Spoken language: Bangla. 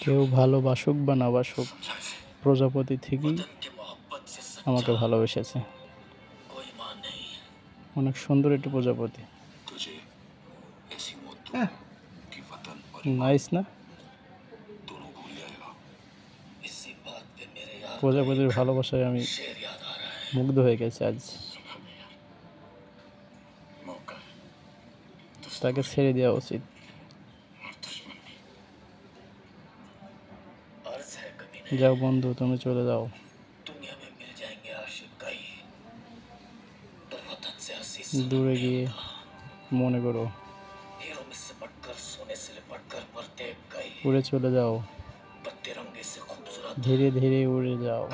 কেউ ভালোবাসুক বা না বাসুক, প্রজাপতি থেকেই আমাকে ভালোবেসেছে। অনেক সুন্দর একটি প্রজাপতি। নাইস না? প্রজাপতির ভালোবাসায় আমি মুগ্ধ হয়ে গেছি আজ। তাকে ছেড়ে দেওয়া উচিত। যাও বন্ধু, তুমি চলে যাও। দূরে গিয়ে মনে করো, উড়ে চলে যাও, ধীরে ধীরে উড়ে যাও।